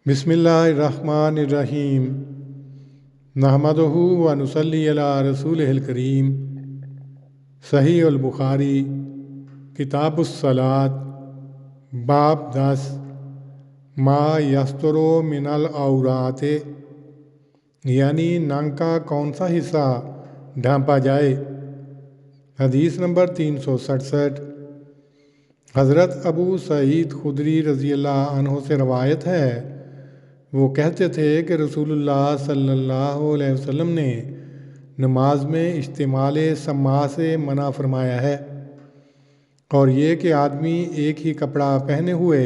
बिस्मिल्लाहिर्रहमानिर्रहीम नहमदुहु व नुसल्ली अला रसूलिहिल करीम। सहीह अल बुखारी किताबुस सलात बाब 10 मा यस्तुरु मिनल औराते, यानी नाक का कौन सा हिस्सा ढांपा जाए। हदीस नंबर 367। हज़रत अबू सईद खुदरी रज़ी अल्लाह अन्हु से रवायत है, वो कहते थे कि रसूलुल्लाह सल्लल्लाहु अलैहि वसल्लम ने नमाज में इस्तेमाल सम्मा से मना फरमाया है, और ये कि आदमी एक ही कपड़ा पहने हुए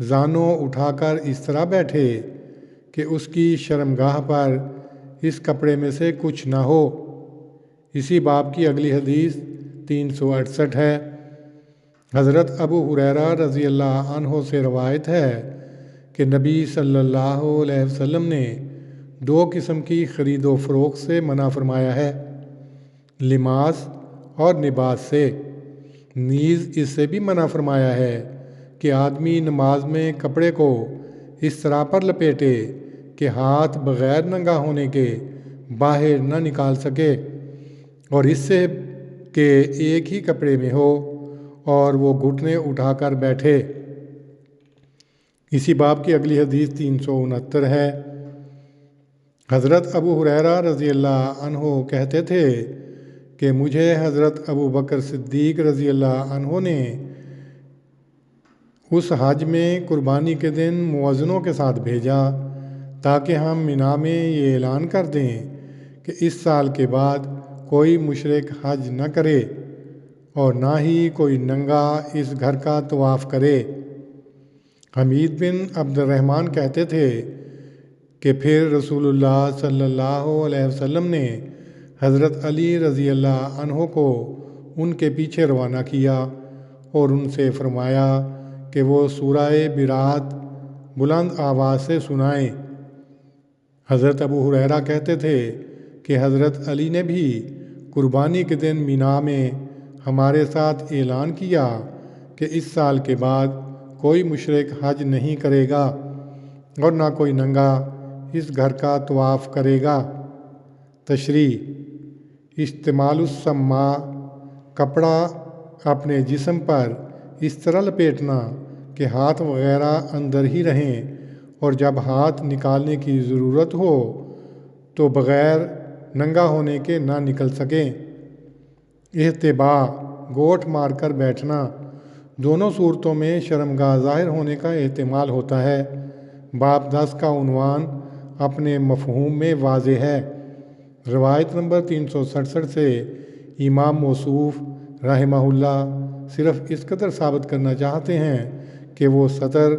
ज़ानों उठाकर इस तरह बैठे कि उसकी शर्मगाह पर इस कपड़े में से कुछ ना हो। इसी बाब की अगली हदीस 368 है। हज़रत अबू हुरैरा रज़ी अल्लाह अन्हु से रवायत है कि नबी सल्लल्लाहु अलैहि वसल्लम ने 2 किस्म की ख़रीदो फ़रोख्त से मना फरमाया है, लिमास और निबास से। नीज़ इससे भी मना फरमाया है कि आदमी नमाज में कपड़े को इस तरह पर लपेटे कि हाथ बग़ैर नंगा होने के बाहर न निकाल सके, और इससे कि एक ही कपड़े में हो और वो घुटने उठाकर बैठे। इसी बाब की अगली हदीस 369 है। हज़रत अबू हुरैरा रज़ी अल्लाह अन्हु कहते थे कि मुझे हज़रत अबू बकर सिद्दीक़ रज़ी अल्लाह अन्हु ने उस हज में कुर्बानी के दिन मुअज़्ज़िनों के साथ भेजा ताकि हम मिना में ये ऐलान कर दें कि इस साल के बाद कोई मुशरिक हज न करे और ना ही कोई नंगा इस घर का तवाफ़ करे। हमीद बिन अब्दुर्रहमान कहते थे कि फिर रसूलुल्लाह सल्लल्लाहु अलैहि वसल्लम ने हज़रत अली रज़ी अल्लाह अन्हु को उनके पीछे रवाना किया और उनसे फरमाया कि वो सूरह बिरात बुलंद आवाज़ से सुनाएं। हज़रत अबू हुरैरा कहते थे कि हज़रत अली ने भी कुर्बानी के दिन मिना में हमारे साथ ऐलान किया कि इस साल के बाद कोई मुशरिक हज नहीं करेगा और ना कोई नंगा इस घर का तवाफ़ करेगा। तशरीह इस्तेमालुस सम्मा, कपड़ा अपने जिस्म पर इस तरह लपेटना कि हाथ वगैरह अंदर ही रहें, और जब हाथ निकालने की ज़रूरत हो तो बग़ैर नंगा होने के ना निकल सकें। इहतिबा, गोठ मारकर बैठना, दोनों सूरतों में शर्मगाह ज़ाहिर होने का एहतिमाल होता है। बाब 10 का उन्वान अपने मफ़हूम में वाज़े है। रवायत नंबर 367 से इमाम मौसूफ़ रहमहुल्लाह सिर्फ़ इस कदर साबित करना चाहते हैं कि वो सतर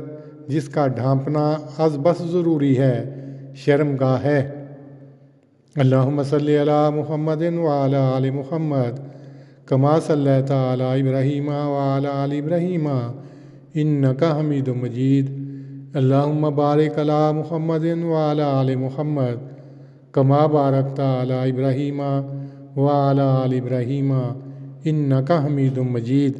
जिसका ढांपना अज़ बस ज़रूरी है शर्मगाह है। अल्लाहुम्मा सल्ली अला मुहम्मदिन व अला आलि मुहम्मद कमा सल्लैता अला इब्राहीम व अला आलि इब्राहीम इन्नका हमीदुम मजीद। अल्लाहुम्मा बारिक अला मुहम्मदिन व अला आलि मुहम्मद कमा बारकता अला इब्राहीम व अला आलि इब्राहीम इन्नका हमीदुम मजीद।